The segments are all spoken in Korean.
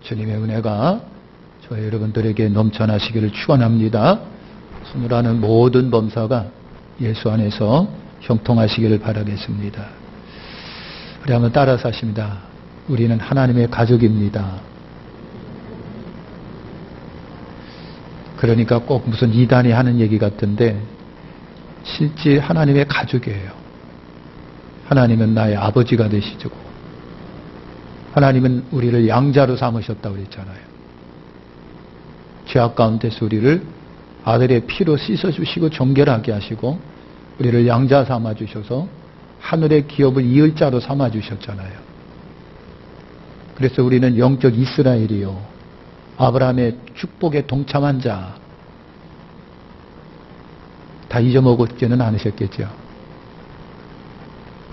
주님의 은혜가 저희 여러분들에게 넘쳐나시기를 축원합니다. 수고하는 모든 범사가 예수 안에서 형통하시기를 바라겠습니다. 우리 한번 따라서 하십니다. 우리는 하나님의 가족입니다. 그러니까 꼭 무슨 이단이 하는 얘기 같은데 실제 하나님의 가족이에요. 하나님은 나의 아버지가 되시고 하나님은 우리를 양자로 삼으셨다고 그랬잖아요. 죄악 가운데서 우리를 아들의 피로 씻어주시고 정결하게 하시고 우리를 양자 삼아주셔서 하늘의 기업을 이을 자로 삼아주셨잖아요. 그래서 우리는 영적 이스라엘이요. 아브라함의 축복에 동참한 자. 다 잊어먹었지는 않으셨겠죠.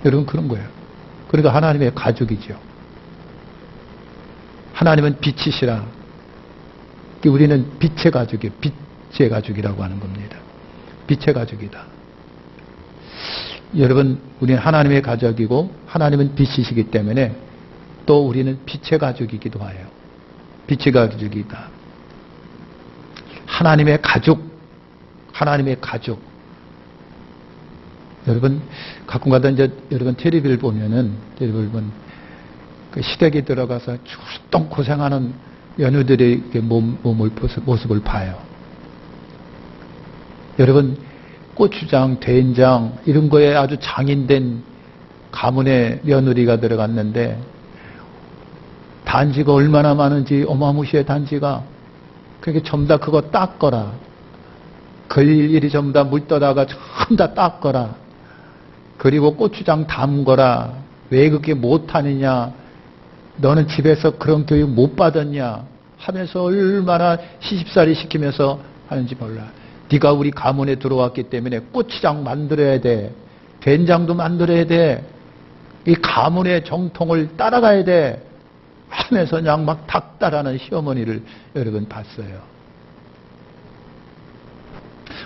여러분 그런 거예요. 그러니까 하나님의 가족이죠. 하나님은 빛이시라. 우리는 빛의 가족이에요. 빛의 가족이라고 하는 겁니다. 빛의 가족이다. 여러분 우리는 하나님의 가족이고 하나님은 빛이시기 때문에 또 우리는 빛의 가족이기도 해요. 빛의 가족이다. 하나님의 가족, 하나님의 가족. 여러분 가끔가다 이제 여러분 텔레비를 보면은 그 시댁에 들어가서 출동 고생하는 며느들의 모습을 봐요. 여러분 고추장, 된장 이런 거에 아주 장인된 가문의 며느리가 들어갔는데 단지가 얼마나 많은지 어마무시해 단지가. 그렇게 전부 다 그거 닦거라. 걸릴 일이 전부 다 물 떠다가 전부 다 닦거라. 그리고 고추장 담거라. 왜 그렇게 못하느냐. 너는 집에서 그런 교육 못 받았냐 하면서 얼마나 시집살이 시키면서 하는지 몰라. 네가 우리 가문에 들어왔기 때문에 고추장 만들어야 돼. 된장도 만들어야 돼. 이 가문의 정통을 따라가야 돼. 하면서 그냥 막 닥달하는 시어머니를 여러분 봤어요.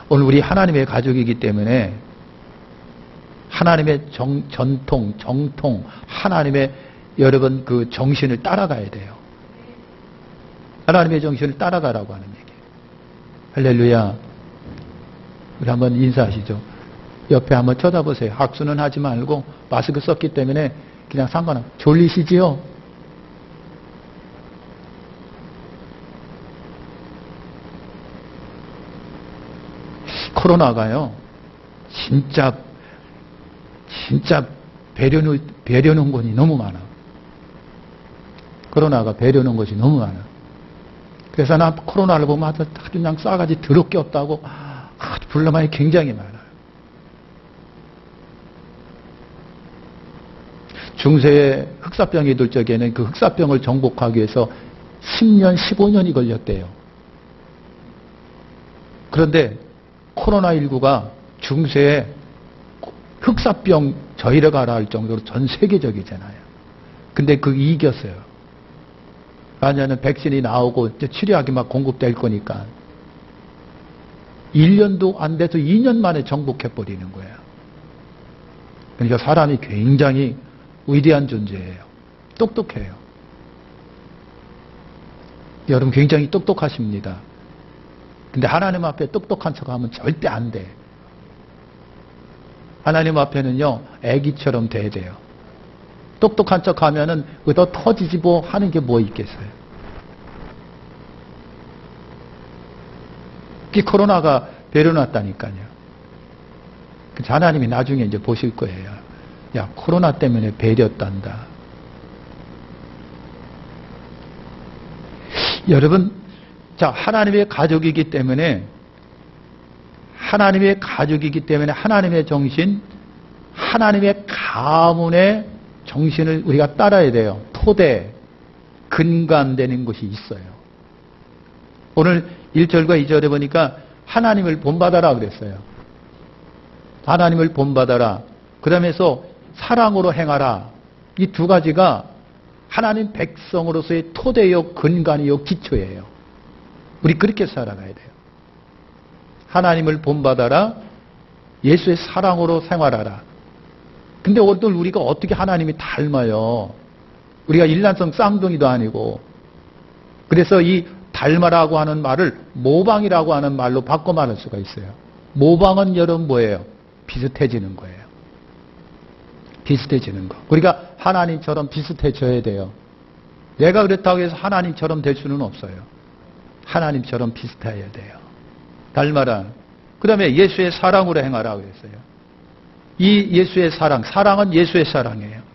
오늘 우리 하나님의 가족이기 때문에 하나님의 전통, 정통, 하나님의 여러분 그 정신을 따라가야 돼요. 하나님의 정신을 따라가라고 하는 얘기예요. 할렐루야. 우리 한번 인사하시죠. 옆에 한번 쳐다보세요. 학수는 하지 말고 마스크 썼기 때문에 그냥 상관없어요. 졸리시지요? 코로나가요. 진짜 배려놓은 것이 너무 많아. 코로나가 배려놓은 것이 너무 많아. 그래서 나 코로나를 보면 아주 그냥 싸가지 더럽게 없다고 불만이 굉장히 많아요. 중세에 흑사병이 들 적에는 그 흑사병을 정복하기 위해서 10년, 15년이 걸렸대요. 그런데 코로나19가 중세에 흑사병 저희를 가라 할 정도로 전 세계적이잖아요. 근데 그 이겼어요. 왜냐하면 백신이 나오고 이제 치료약이 막 공급될 거니까. 1년도 안 돼서 2년 만에 정복해버리는 거예요. 그러니까 사람이 굉장히 위대한 존재예요. 똑똑해요. 여러분 굉장히 똑똑하십니다. 근데 하나님 앞에 똑똑한 척하면 절대 안 돼. 하나님 앞에는요, 애기처럼 돼야 돼요. 똑똑한 척하면은 더 터지지 뭐 하는 게 뭐 있겠어요. 이 코로나가 배려놨다니까요. 그래서 하나님이 나중에 이제 보실 거예요. 야, 코로나 때문에 배렸단다. 여러분, 자, 하나님의 가족이기 때문에 하나님의 정신, 하나님의 가문의 정신을 우리가 따라야 돼요. 토대, 근간되는 것이 있어요. 오늘 1절과 2절에 보니까 하나님을 본받아라 그랬어요. 하나님을 본받아라. 그러면서 사랑으로 행하라. 이 두 가지가 하나님 백성으로서의 토대요, 근간이요, 기초예요. 우리 그렇게 살아가야 돼요. 하나님을 본받아라. 예수의 사랑으로 생활하라. 근데 오늘 우리가 어떻게 하나님이 닮아요? 우리가 일란성 쌍둥이도 아니고 그래서 이 닮아라고 하는 말을 모방이라고 하는 말로 바꿔 말할 수가 있어요. 모방은 여러분 뭐예요? 비슷해지는 거예요. 비슷해지는 거. 우리가 하나님처럼 비슷해져야 돼요. 내가 그렇다고 해서 하나님처럼 될 수는 없어요. 하나님처럼 비슷해야 돼요. 닮아라. 그 다음에 예수의 사랑으로 행하라고 했어요. 이 예수의 사랑, 사랑은 예수의 사랑이에요.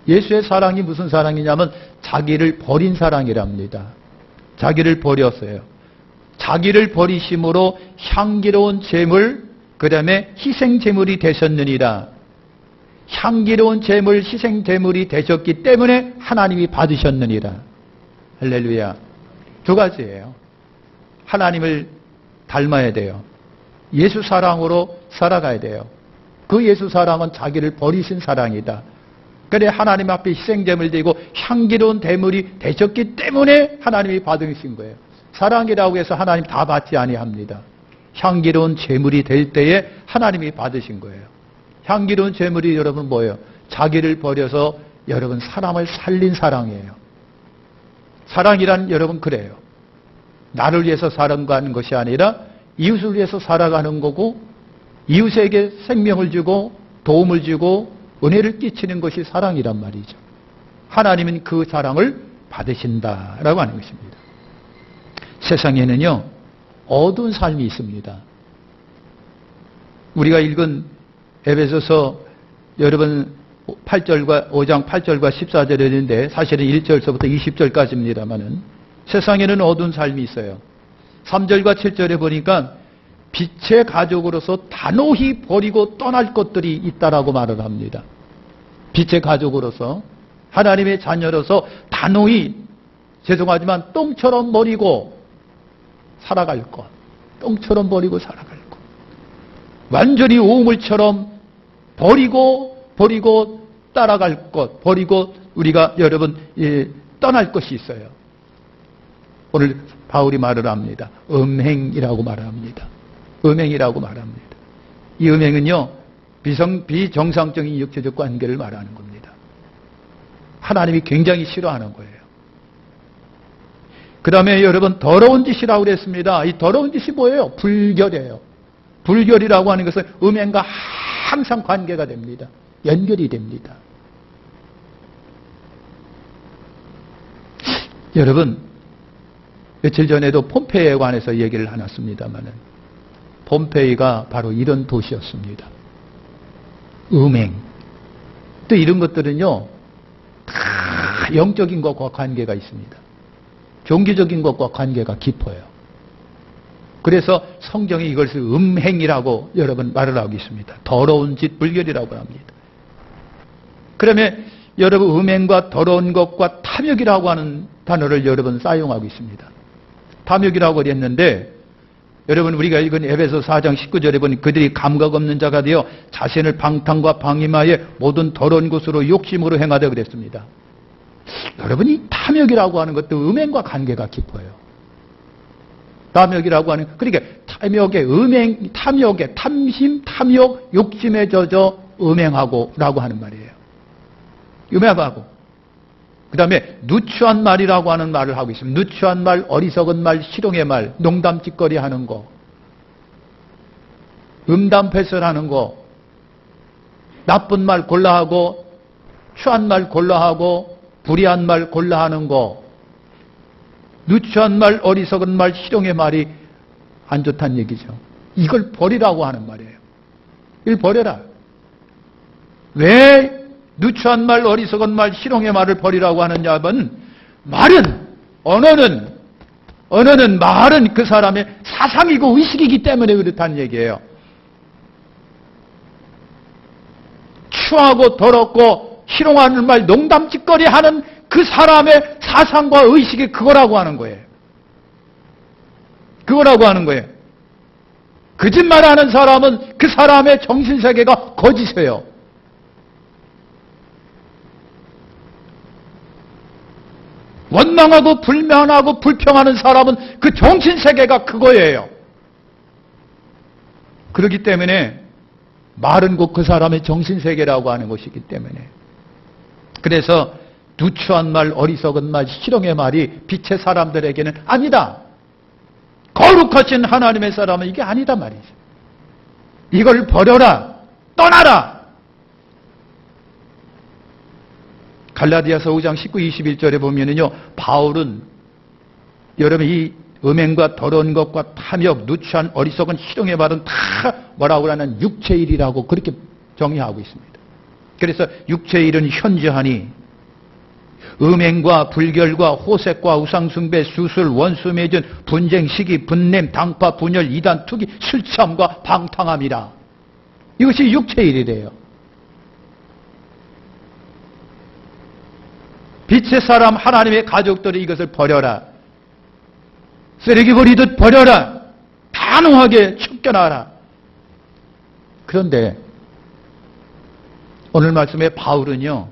예수의 사랑이 무슨 사랑이냐면 자기를 버린 사랑이랍니다. 자기를 버렸어요. 자기를 버리심으로 향기로운 제물, 그 다음에 희생제물이 되셨느니라. 향기로운 제물, 희생제물이 되셨기 때문에 하나님이 받으셨느니라. 할렐루야. 두 가지예요. 하나님을 닮아야 돼요. 예수 사랑으로 살아가야 돼요. 그 예수 사랑은 자기를 버리신 사랑이다. 그래 하나님 앞에 희생제물 되고 향기로운 제물이 되셨기 때문에 하나님이 받으신 거예요. 사랑이라고 해서 하나님 다 받지 아니합니다. 향기로운 제물이 될 때에 하나님이 받으신 거예요. 향기로운 제물이 여러분 뭐예요? 자기를 버려서 여러분 사람을 살린 사랑이에요. 사랑이란 여러분 그래요. 나를 위해서 살아가는 것이 아니라 이웃을 위해서 살아가는 거고 이웃에게 생명을 주고 도움을 주고 은혜를 끼치는 것이 사랑이란 말이죠. 하나님은 그 사랑을 받으신다라고 하는 것입니다. 세상에는요 어두운 삶이 있습니다. 우리가 읽은 에베소서 여러분 8절과 5장 8절과 14절에 있는데 사실은 1절서부터 20절까지입니다만은 세상에는 어두운 삶이 있어요. 3절과 7절에 보니까 빛의 가족으로서 단호히 버리고 떠날 것들이 있다라고 말을 합니다. 빛의 가족으로서 하나님의 자녀로서 단호히 죄송하지만 똥처럼 버리고 살아갈 것. 똥처럼 버리고 살아갈 것. 완전히 오물처럼 버리고 따라갈 것. 버리고 우리가 여러분 떠날 것이 있어요. 오늘 바울이 말을 합니다. 음행이라고 말을 합니다. 음행이라고 말합니다. 이 음행은요, 비정상적인 육체적 관계를 말하는 겁니다. 하나님이 굉장히 싫어하는 거예요. 그 다음에 여러분, 더러운 짓이라고 그랬습니다. 이 더러운 짓이 뭐예요? 불결이에요. 불결이라고 하는 것은 음행과 항상 관계가 됩니다. 연결이 됩니다. 여러분, 며칠 전에도 폼페이에 관해서 얘기를 해놨습니다만은 폼페이가 바로 이런 도시였습니다. 음행. 또 이런 것들은요, 다 영적인 것과 관계가 있습니다. 종교적인 것과 관계가 깊어요. 그래서 성경이 이것을 음행이라고 여러분 말을 하고 있습니다. 더러운 짓, 불결이라고 합니다. 그러면 여러분 음행과 더러운 것과 탐욕이라고 하는 단어를 여러분 사용하고 있습니다. 탐욕이라고 그랬는데 여러분 우리가 읽은 에베소 4장 19절에 보니 그들이 감각 없는 자가 되어 자신을 방탕과 방임하여 모든 더러운 것으로 욕심으로 행하다 그랬습니다. 여러분이 탐욕이라고 하는 것도 음행과 관계가 깊어요. 탐욕이라고 하는 그러니까 탐욕의 음행, 탐욕의 탐심, 탐욕, 욕심에 젖어 음행하고라고 하는 말이에요. 음행하고 그 다음에 누추한 말이라고 하는 말을 하고 있습니다. 누추한 말, 어리석은 말, 실용의 말, 농담짓거리 하는 거, 음담패설하는 거, 나쁜 말 골라하고, 추한 말 골라하고, 불의한 말 골라하는 거, 누추한 말, 어리석은 말, 실용의 말이 안 좋다는 얘기죠. 이걸 버리라고 하는 말이에요. 이걸 버려라. 왜 누추한 말, 어리석은 말, 실용의 말을 버리라고 하느냐 하면 말은, 언어는 말은 그 사람의 사상이고 의식이기 때문에 그렇다는 얘기예요. 추하고 더럽고 희롱하는 말, 농담짓거리 하는 그 사람의 사상과 의식이 그거라고 하는 거예요. 그거라고 하는 거예요. 거짓말하는 사람은 그 사람의 정신세계가 거짓이에요. 원망하고 불만하고 불평하는 사람은 그 정신세계가 그거예요. 그렇기 때문에 말은 곧 그 사람의 정신세계라고 하는 것이기 때문에 그래서 누추한 말, 어리석은 말, 희롱의 말이 빛의 사람들에게는 아니다. 거룩하신 하나님의 사람은 이게 아니다 말이죠. 이걸 버려라. 떠나라. 갈라디아서 5장 19, 21절에 보면은요, 바울은 여러분 이 음행과 더러운 것과 탐욕, 누추한 어리석은 희롱의 말은 다 뭐라고 하는 육체의 일이라고 그렇게 정의하고 있습니다. 그래서 육체의 일은 현저하니 음행과 불결과 호색과 우상숭배, 수술, 원수매진, 분쟁, 시기, 분냄, 당파, 분열, 이단, 투기, 술취함과 방탕함이라. 이것이 육체의 일이래요. 빛의 사람 하나님의 가족들이 이것을 버려라. 쓰레기 버리듯 버려라. 단호하게 쫓겨나라. 그런데 오늘 말씀에 바울은요,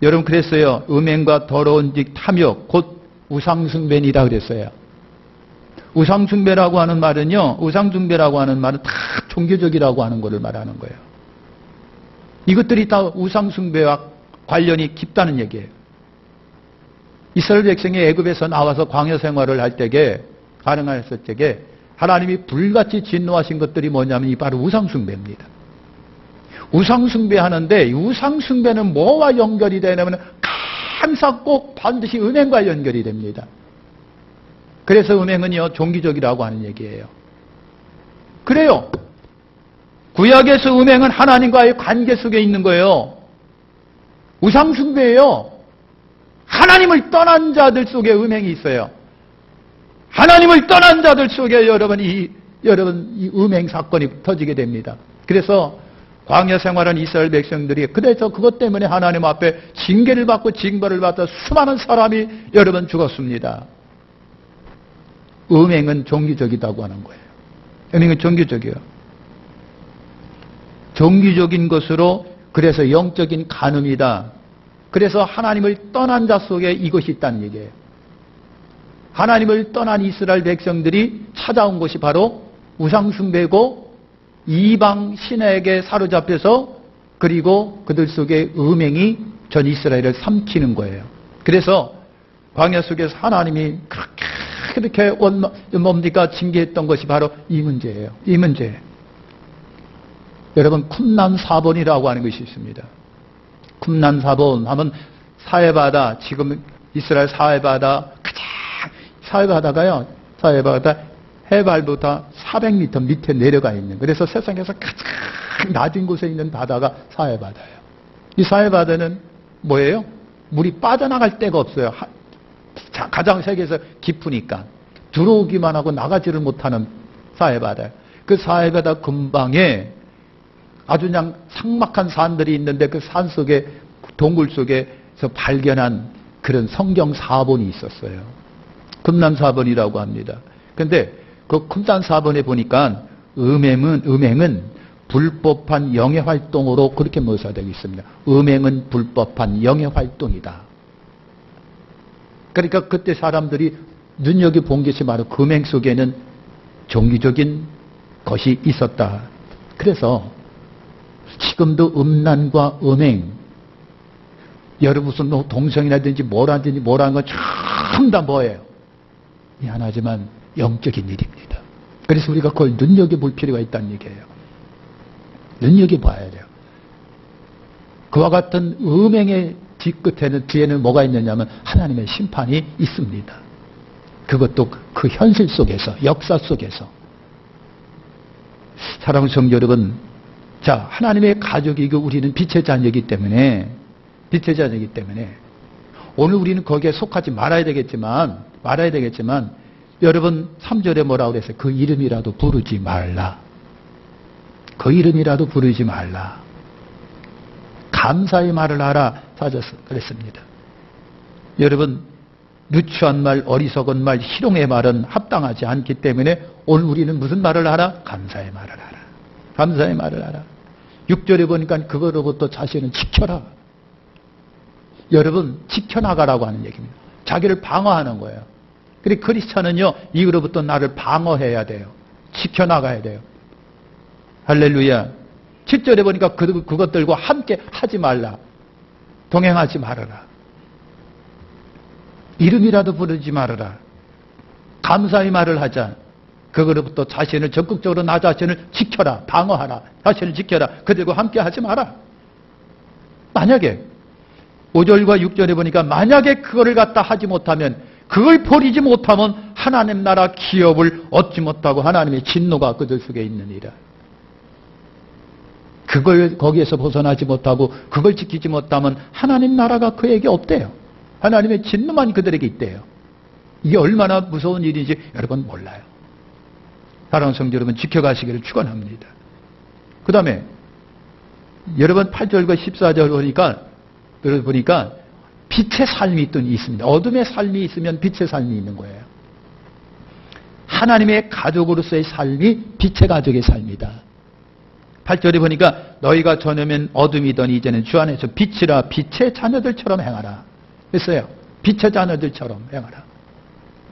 여러분 그랬어요. 음행과 더러운 즉 탐욕 곧 우상숭배이다 그랬어요. 우상숭배라고 하는 말은요, 우상숭배라고 하는 말은 다 종교적이라고 하는 것을 말하는 거예요. 이것들이 다 우상숭배와 관련이 깊다는 얘기예요. 이스라엘 백성이 애굽에서 나와서 광야 생활을 할 때에 가능했을 때에 하나님이 불같이 진노하신 것들이 뭐냐면 이 바로 우상숭배입니다. 우상숭배하는데 우상숭배는 뭐와 연결이 되냐면 항상 꼭 반드시 음행과 연결이 됩니다. 그래서 음행은요 종기적이라고 하는 얘기예요. 그래요. 구약에서 음행은 하나님과의 관계 속에 있는 거예요. 우상숭배예요. 하나님을 떠난 자들 속에 음행이 있어요. 하나님을 떠난 자들 속에 여러분 이 음행 사건이 터지게 됩니다. 그래서 광야 생활한 이스라엘 백성들이 그래서 그것 때문에 하나님 앞에 징계를 받고 징벌을 받아 수많은 사람이 여러분 죽었습니다. 음행은 종기적이라고 하는 거예요. 음행은 종기적이에요. 종기적인 것으로 그래서 영적인 간음이다. 그래서 하나님을 떠난 자 속에 이것이 있다는 얘기예요. 하나님을 떠난 이스라엘 백성들이 찾아온 것이 바로 우상숭배고 이방 신에게 사로잡혀서 그리고 그들 속에 음행이 전 이스라엘을 삼키는 거예요. 그래서 광야 속에서 하나님이 그렇게 뭡니까 징계했던 것이 바로 이 문제예요. 이 문제. 여러분 쿰난 사본이라고 하는 것이 있습니다. 쿰난 사본 하면 사해바다, 지금 이스라엘 사해바다 가장 사해바다가요. 사해바다 해발보다 400m 밑에 내려가 있는, 그래서 세상에서 가장 낮은 곳에 있는 바다가 사해바다예요. 이 사해바다는 뭐예요? 물이 빠져나갈 데가 없어요. 가장 세계에서 깊으니까 들어오기만 하고 나가지를 못하는 사해바다. 그 사해바다 근방에 아주 그냥 삭막한 산들이 있는데 그 산 속에 동굴 속에서 발견한 그런 성경 사본이 있었어요. 쿰난 사본이라고 합니다. 그런데 그 쿰난 사본에 보니까 음행은 불법한 영의 활동으로 그렇게 묘사되어 있습니다. 음행은 불법한 영의 활동이다. 그러니까 그때 사람들이 눈여겨본 것이 바로 금행 속에는 종교적인 것이 있었다. 그래서 지금도 음란과 음행, 여러분 무슨 동성이라든지 뭐라든지 뭐라는 건 전부 다 뭐예요? 미안하지만 영적인 일입니다. 그래서 우리가 그걸 눈여겨볼 필요가 있다는 얘기예요. 눈여겨봐야 돼요. 그와 같은 음행의 뒤에는 뭐가 있느냐면 하나님의 심판이 있습니다. 그것도 그 현실 속에서, 역사 속에서. 사랑하는 성도 여러분, 자, 하나님의 가족이고 우리는 빛의 자녀이기 때문에 오늘 우리는 거기에 속하지 말아야 되겠지만 여러분 3절에 뭐라고 그랬어요? 그 이름이라도 부르지 말라. 그 이름이라도 부르지 말라. 감사의 말을 하라. 사져서 그랬습니다. 여러분 누추한 말, 어리석은 말, 희롱의 말은 합당하지 않기 때문에 오늘 우리는 무슨 말을 하라? 감사의 말을 하라. 감사의 말을 하라. 6절에 보니까 그거로부터 자신은 지켜라. 여러분 지켜나가라고 하는 얘기입니다. 자기를 방어하는 거예요. 그리고 크리스찬은요, 이거로부터 나를 방어해야 돼요. 지켜나가야 돼요. 할렐루야. 7절에 보니까 그것들과 함께 하지 말라. 동행하지 말아라. 이름이라도 부르지 말아라. 감사의 말을 하자. 그거로부터 자신을 적극적으로 나 자신을 지켜라. 방어하라. 자신을 지켜라. 그들과 함께 하지 마라. 만약에 5절과 6절에 보니까 만약에 그거를 갖다 하지 못하면, 그걸 버리지 못하면 하나님 나라 기업을 얻지 못하고 하나님의 진노가 그들 속에 있느니라. 그걸 거기에서 벗어나지 못하고 그걸 지키지 못하면 하나님 나라가 그에게 없대요. 하나님의 진노만 그들에게 있대요. 이게 얼마나 무서운 일인지 여러분 몰라요. 사랑하는 성도 여러분, 지켜가시기를 축원합니다. 그 다음에 여러분 8절과 14절 보니까 빛의 삶이 있습니다. 어둠의 삶이 있으면 빛의 삶이 있는 거예요. 하나님의 가족으로서의 삶이 빛의 가족의 삶이다. 8절에 보니까 너희가 전에는 어둠이더니 이제는 주 안에서 빛이라. 빛의 자녀들처럼 행하라 했어요. 빛의 자녀들처럼 행하라.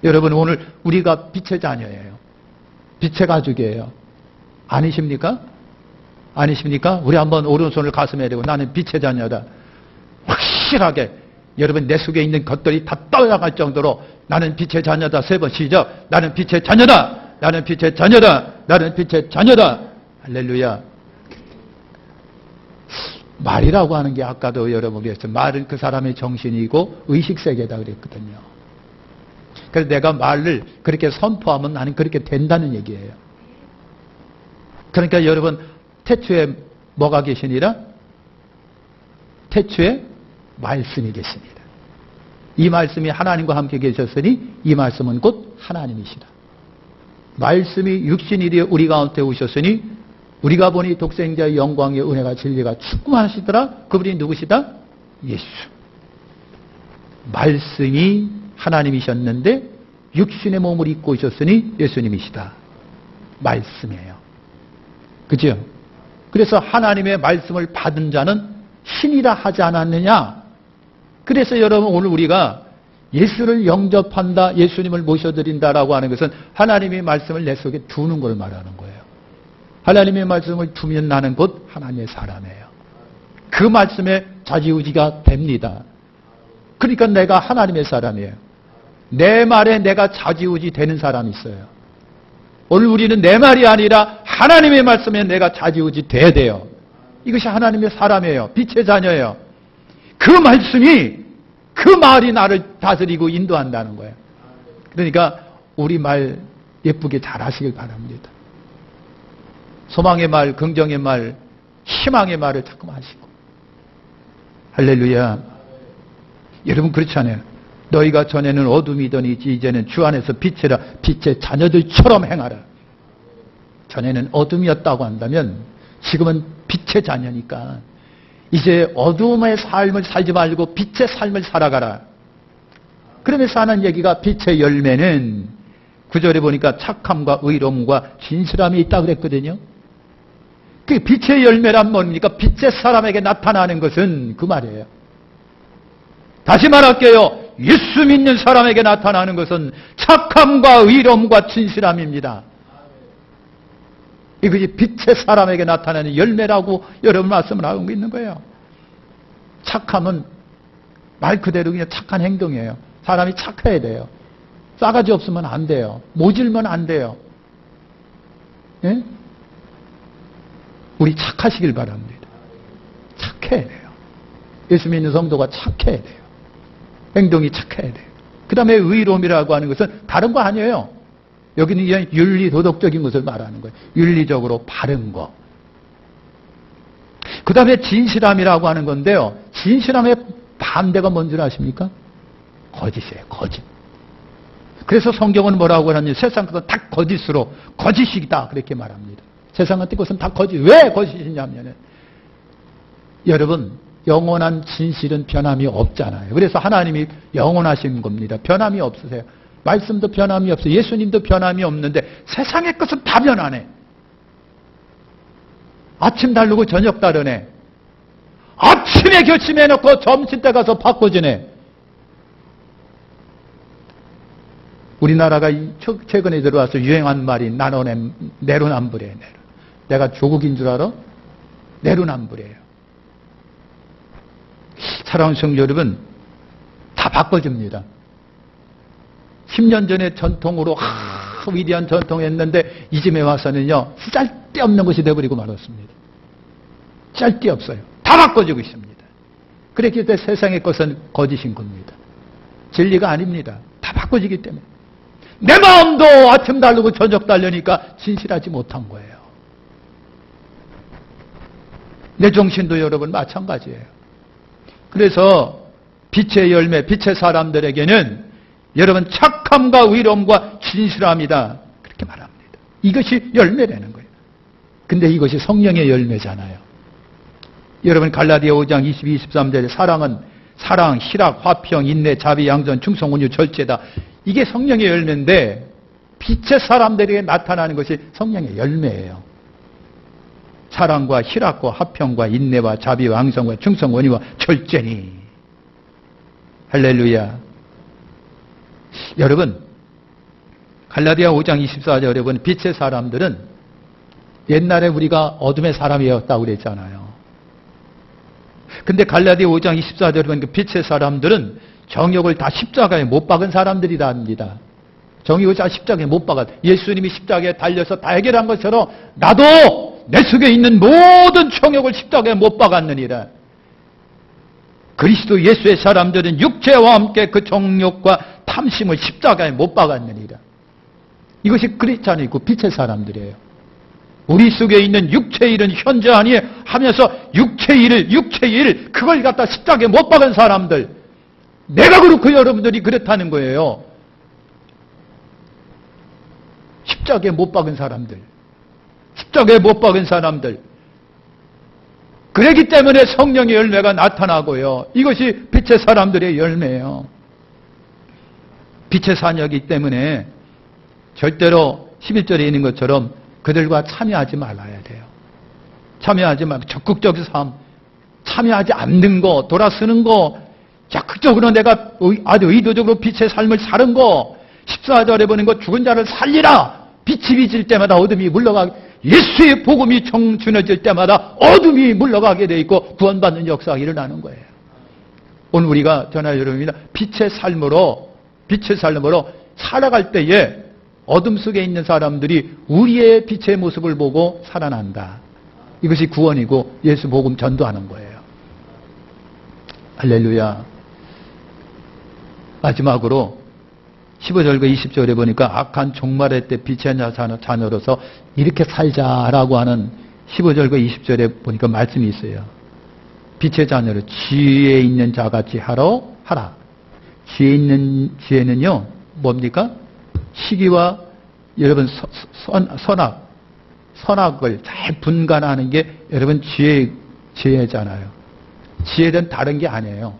여러분, 오늘 우리가 빛의 자녀예요. 빛의 가족이에요. 아니십니까? 아니십니까? 우리 한번 오른손을 가슴에 대고 나는 빛의 자녀다. 확실하게 여러분 내 속에 있는 것들이 다 떠나갈 정도로 나는 빛의 자녀다. 3번 시작. 나는 빛의 자녀다. 나는 빛의 자녀다. 나는 빛의 자녀다. 할렐루야. 말이라고 하는 게 아까도 여러분 그랬어요. 말은 그 사람의 정신이고 의식세계다 그랬거든요. 그래서 내가 말을 그렇게 선포하면 나는 그렇게 된다는 얘기예요. 그러니까 여러분 태초에 뭐가 계시니라? 태초에 말씀이 계십니다. 이 말씀이 하나님과 함께 계셨으니 이 말씀은 곧 하나님이시다. 말씀이 육신이 되어 우리 가운데 오셨으니 우리가 보니 독생자의 영광의 은혜가 진리가 충만하시더라. 그분이 누구시다? 예수. 말씀이 하나님이셨는데 육신의 몸을 입고 오셨으니 예수님이시다. 말씀이에요. 그죠? 그래서 하나님의 말씀을 받은 자는 신이라 하지 않았느냐? 그래서 여러분 오늘 우리가 예수를 영접한다, 예수님을 모셔드린다라고 하는 것은 하나님의 말씀을 내 속에 두는 걸 말하는 거예요. 하나님의 말씀을 두면 나는 곧 하나님의 사람이에요. 그 말씀에 좌지우지가 됩니다. 그러니까 내가 하나님의 사람이에요. 내 말에 내가 좌지우지 되는 사람이 있어요. 오늘 우리는 내 말이 아니라 하나님의 말씀에 내가 좌지우지 돼야 돼요. 이것이 하나님의 사람이에요. 빛의 자녀예요. 그 말씀이, 그 말이 나를 다스리고 인도한다는 거예요. 그러니까 우리 말 예쁘게 잘 하시길 바랍니다. 소망의 말, 긍정의 말, 희망의 말을 자꾸 하시고. 할렐루야. 여러분 그렇지 않아요? 너희가 전에는 어둠이더니 이제는 주 안에서 빛이라. 빛의 자녀들처럼 행하라. 전에는 어둠이었다고 한다면 지금은 빛의 자녀니까 이제 어둠의 삶을 살지 말고 빛의 삶을 살아가라. 그러면서 하는 얘기가 빛의 열매는 9절에 보니까 착함과 의로움과 진실함이 있다고 그랬거든요. 그 빛의 열매란 뭡니까? 빛의 사람에게 나타나는 것은 그 말이에요. 다시 말할게요. 예수 믿는 사람에게 나타나는 것은 착함과 의로움과 진실함입니다. 이것이 빛의 사람에게 나타나는 열매라고 여러분 말씀을 하고 있는 거예요. 착함은 말 그대로 그냥 착한 행동이에요. 사람이 착해야 돼요. 싸가지 없으면 안 돼요. 모질면 안 돼요. 예? 우리 착하시길 바랍니다. 착해야 돼요. 예수 믿는 성도가 착해야 돼요. 행동이 착해야 돼요. 그 다음에 의로움이라고 하는 것은 다른 거 아니에요. 여기는 그냥 윤리 도덕적인 것을 말하는 거예요. 윤리적으로 바른 거. 그 다음에 진실함이라고 하는 건데요. 진실함의 반대가 뭔지 아십니까? 거짓이에요. 거짓. 그래서 성경은 뭐라고 하냐면 세상 것은 다 거짓으로 거짓이다 그렇게 말합니다. 세상 같은 것은 다 거짓. 왜 거짓이냐면 여러분 영원한 진실은 변함이 없잖아요. 그래서 하나님이 영원하신 겁니다. 변함이 없으세요. 말씀도 변함이 없어요. 예수님도 변함이 없는데 세상의 것은 다 변하네. 아침 다르고 저녁 다르네. 아침에 결심해놓고 점심때 가서 바꿔주네. 우리나라가 최근에 들어와서 유행한 말이 내로남불이에요. 내가 조국인 줄 알아? 내로남불이에요. 사랑하는 성도 여러분, 다 바꿔줍니다. 10년 전에 전통으로 위대한 전통했는데 이쯤에 와서는요, 짤데없는 것이 되어버리고 말았습니다. 짤데없어요. 다 바꿔주고 있습니다. 그랬기 때문에 세상의 것은 거짓인 겁니다. 진리가 아닙니다. 다 바꿔지기 때문에. 내 마음도 아침 다르고 저녁 다르니까 진실하지 못한 거예요. 내 정신도 여러분 마찬가지예요. 그래서 빛의 열매, 빛의 사람들에게는 여러분 착함과 의로움과 진실함이다. 그렇게 말합니다. 이것이 열매라는 거예요. 근데 이것이 성령의 열매잖아요. 여러분 갈라디아 5장 22, 23절에 사랑은 사랑, 희락, 화평, 인내, 자비, 양선, 충성, 온유, 절제다. 이게 성령의 열매인데 빛의 사람들에게 나타나는 것이 성령의 열매예요. 사랑과 희락과 화평과 인내와 자비와 양선과 충성, 온유와 절제니. 할렐루야. 여러분 갈라디아 5장 24절 여러분 빛의 사람들은 옛날에 우리가 어둠의 사람이었다고 그랬잖아요. 근데 갈라디아 5장 24절 여러분 그 빛의 사람들은 정욕을 다 십자가에 못 박은 사람들이다 합니다. 정욕을 다 십자가에 못 박아. 예수님이 십자가에 달려서 다 해결한 것처럼 나도 내 속에 있는 모든 정욕을 십자가에 못 박았느니라. 그리스도 예수의 사람들은 육체와 함께 그 정욕과 탐심을 십자가에 못 박았느니라. 이것이 크리스찬이고 빛의 사람들이에요. 우리 속에 있는 육체의 일은 현재 아니 하면서 육체의 일 그걸 갖다 십자가에 못 박은 사람들. 내가 그렇고 여러분들이 그렇다는 거예요. 십자가에 못 박은 사람들. 십자가에 못 박은 사람들. 그렇기 때문에 성령의 열매가 나타나고요. 이것이 빛의 사람들의 열매예요. 빛의 사녀이기 때문에 절대로 11절에 있는 것처럼 그들과 참여하지 말아야 돼요. 참여하지 말고 적극적인 삶, 참여하지 않는 거, 돌아서는 거, 적극적으로 내가 아주 의도적으로 빛의 삶을 사는 거, 14절에 보는 거 죽은 자를 살리라. 빛이 비칠 때마다 어둠이 물러가게, 예수의 복음이 정준해질 때마다 어둠이 물러가게 돼 있고 구원받는 역사가 일어나는 거예요. 오늘 우리가 전할 여러분입니다. 빛의 삶으로 살아갈 때에 어둠 속에 있는 사람들이 우리의 빛의 모습을 보고 살아난다. 이것이 구원이고 예수 복음 전도하는 거예요. 할렐루야. 마지막으로 15절과 20절에 보니까 악한 종말의 때 빛의 자녀로서 이렇게 살자라고 하는 15절과 20절에 보니까 말씀이 있어요. 빛의 자녀로 지혜 있는 자같이 하라. 지혜는요 뭡니까? 시기와 여러분 선악을 잘 분간하는 게 여러분 지혜잖아요. 지혜는 다른 게 아니에요.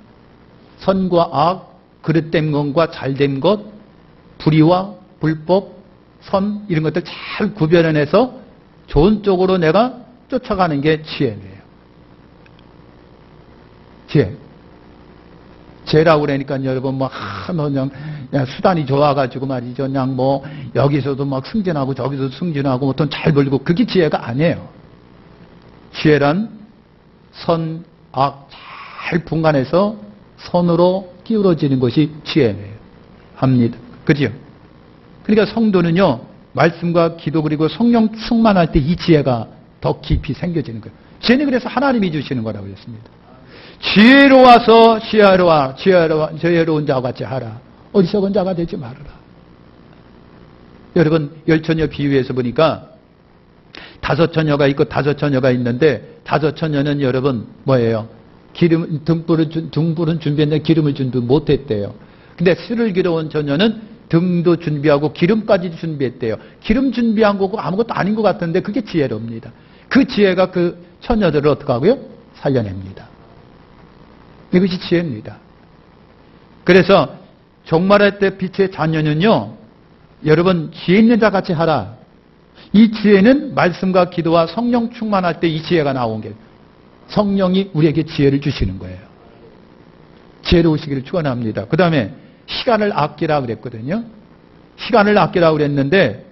선과 악, 그릇된 것과 잘된 것, 불의와 불법, 선 이런 것들 잘 구별해내서 좋은 쪽으로 내가 쫓아가는 게 지혜예요. 지혜라고 그러니까 여러분 그냥 수단이 좋아가지고 말이죠. 그냥 여기서도 막 승진하고 저기서도 승진하고 돈 잘 벌고 그게 지혜가 아니에요. 지혜란 선, 악 잘 분간해서 선으로 기울어지는 것이 지혜예요. 합니다. 그죠? 그러니까 성도는요, 말씀과 기도 그리고 성령 충만할 때 이 지혜가 더 깊이 생겨지는 거예요. 지혜는 그래서 하나님이 주시는 거라고 했습니다. 지혜로워서 지혜로운 자와 같이 하라. 어리석은 자가 되지 말아라. 여러분, 열처녀 비유에서 보니까 5처녀가 있고 5처녀가 있는데 5처녀는 여러분 뭐예요? 등불은 준비했는데 기름을 준비 못했대요. 근데 술을 길어온 처녀는 등도 준비하고 기름까지 준비했대요. 기름 준비한 거고 아무것도 아닌 것 같은데 그게 지혜롭니다. 그 지혜가 그 처녀들을 어떻게 하고요? 살려냅니다. 이것이 지혜입니다. 그래서 종말할 때 빛의 자녀는요, 여러분 지혜 있는 자 같이 하라. 이 지혜는 말씀과 기도와 성령 충만할 때 이 지혜가 나온 게 성령이 우리에게 지혜를 주시는 거예요. 지혜로우시기를 축원합니다. 그 다음에 시간을 아끼라 그랬거든요. 시간을 아끼라 그랬는데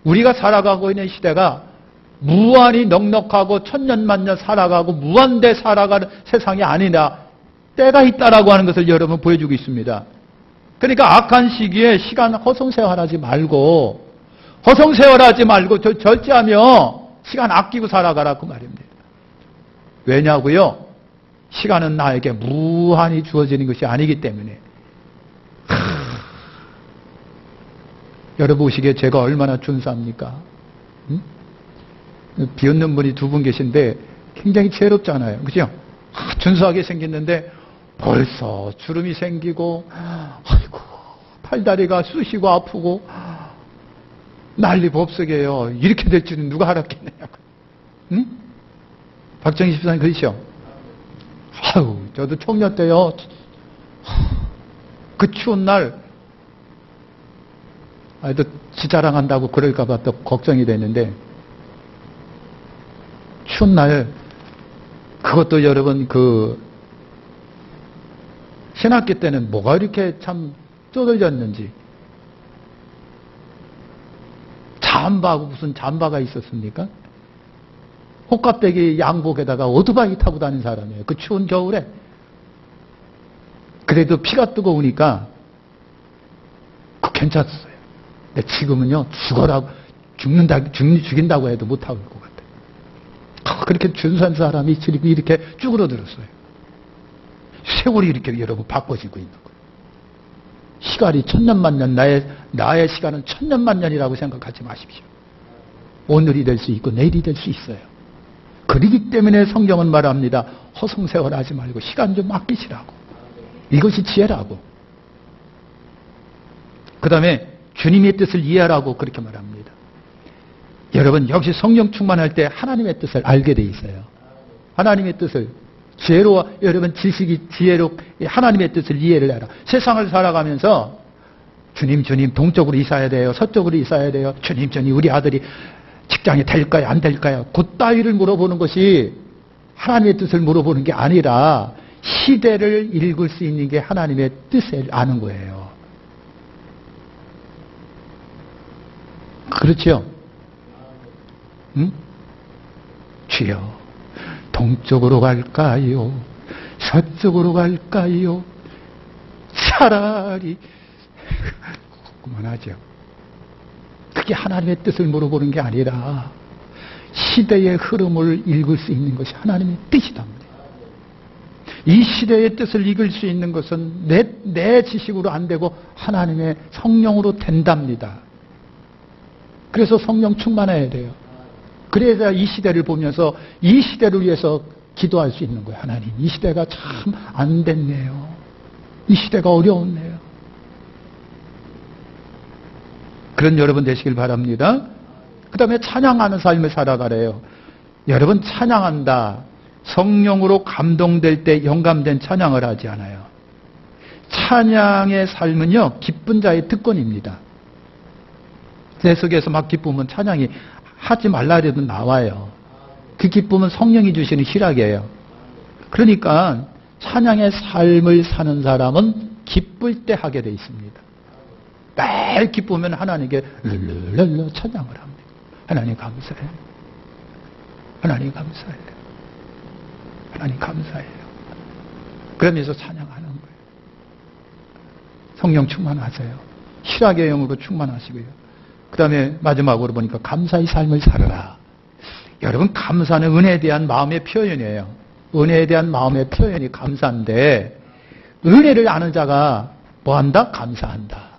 우리가 살아가고 있는 시대가 무한히 넉넉하고 천년만년 살아가고 무한대 살아가는 세상이 아니라 때가 있다라고 하는 것을 여러분 보여주고 있습니다. 그러니까 악한 시기에 시간 허송세월하지 말고 절제하며 시간 아끼고 살아가라 그 말입니다. 왜냐고요? 시간은 나에게 무한히 주어지는 것이 아니기 때문에. 여러분 보시기에 제가 얼마나 준수합니까? 응? 비웃는 분이 두 분 계신데 굉장히 죄롭잖아요. 그죠? 준수하게 생겼는데 벌써 주름이 생기고 아이고 팔다리가 쑤시고 아프고 난리 법석이에요. 이렇게 될 줄은 누가 알았겠느냐고. 응? 박정희 집사님 그러시죠? 아유, 저도 청년 때요. 그 추운 날 아이도 지 자랑한다고 그럴까봐 또 걱정이 되는데 추운 날 그것도 여러분 신학기 때는 뭐가 이렇게 참 쪼들렸는지 잠바하고 무슨 잠바가 있었습니까? 호깝대기 양복에다가 오토바이 타고 다니는 사람이에요. 그 추운 겨울에. 그래도 피가 뜨거우니까 괜찮았어요. 근데 지금은요 죽인다고 해도 못하고 있을 것 같아요. 그렇게 준수한 사람이 이렇게 쭈그러들었어요. 세월이 이렇게 여러분 바꿔지고 있는 거예요. 시간이 천년만년, 나의 시간은 천년만년이라고 생각하지 마십시오. 오늘이 될 수 있고 내일이 될 수 있어요. 그러기 때문에 성경은 말합니다. 허송세월하지 말고 시간 좀 아끼시라고. 이것이 지혜라고. 그 다음에 주님의 뜻을 이해하라고 그렇게 말합니다. 여러분 역시 성령 충만할 때 하나님의 뜻을 알게 돼 있어요. 하나님의 뜻을 지혜로 여러분 지혜로 하나님의 뜻을 이해를 해라. 세상을 살아가면서 주님 동쪽으로 이사해야 돼요. 서쪽으로 이사해야 돼요. 주님 우리 아들이 직장이 될까요? 안 될까요? 그따위를 물어보는 것이 하나님의 뜻을 물어보는 게 아니라 시대를 읽을 수 있는 게 하나님의 뜻을 아는 거예요. 그렇죠? 응? 주여 동쪽으로 갈까요? 서쪽으로 갈까요? 차라리 그만하죠. 그게 하나님의 뜻을 물어보는 게 아니라 시대의 흐름을 읽을 수 있는 것이 하나님의 뜻이답니다. 이 시대의 뜻을 읽을 수 있는 것은 내 지식으로 안 되고 하나님의 성령으로 된답니다. 그래서 성령 충만해야 돼요. 그래야 이 시대를 보면서 이 시대를 위해서 기도할 수 있는 거예요. 하나님, 이 시대가 참 안 됐네요. 이 시대가 어려웠네요. 그런 여러분 되시길 바랍니다. 그 다음에 찬양하는 삶을 살아가래요. 여러분 찬양한다. 성령으로 감동될 때 영감된 찬양을 하지 않아요. 찬양의 삶은요, 기쁜 자의 특권입니다. 내 속에서 막 기쁘면 찬양이 하지 말라 해도 나와요. 그 기쁨은 성령이 주시는 희락이에요. 그러니까 찬양의 삶을 사는 사람은 기쁠 때 하게 돼 있습니다. 매일 기쁘면 하나님께 르르르르 찬양을 합니다. 하나님 감사해요. 하나님 감사해요. 하나님 감사해요. 그러면서 찬양하는 거예요. 성령 충만하세요. 희락의 영으로 충만하시고요. 그 다음에 마지막으로 보니까 감사의 삶을 살아라. 여러분 감사는 은혜에 대한 마음의 표현이에요. 은혜에 대한 마음의 표현이 감사인데 은혜를 아는 자가 뭐한다? 감사한다.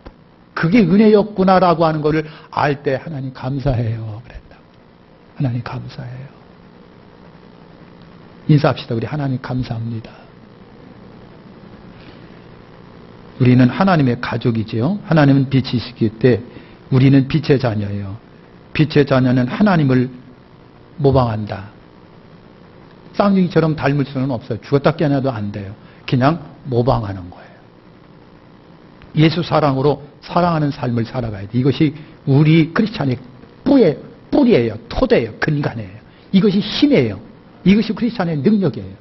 그게 은혜였구나라고 하는 것을 알 때 하나님 감사해요. 그랬다. 하나님 감사해요. 인사합시다. 우리 하나님 감사합니다. 우리는 하나님의 가족이지요. 하나님은 빛이시기 때 우리는 빛의 자녀예요. 빛의 자녀는 하나님을 모방한다. 쌍둥이처럼 닮을 수는 없어요. 죽었다 깨어나도 안 돼요. 그냥 모방하는 거예요. 예수 사랑으로 사랑하는 삶을 살아가야 돼. 이것이 우리 크리스찬의 뿌리예요. 토대예요. 근간이에요. 이것이 힘이에요. 이것이 크리스찬의 능력이에요.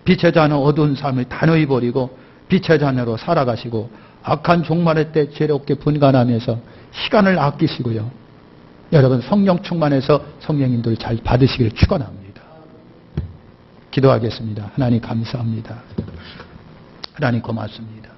빛의 자녀 어두운 삶을 단호히 버리고 빛의 자녀로 살아가시고 악한 종말의 때 죄롭게 분간하면서 시간을 아끼시고요. 여러분 성령 충만해서 성령 인도를 잘 받으시기를 축원합니다. 기도하겠습니다. 하나님 감사합니다. 하나님 고맙습니다.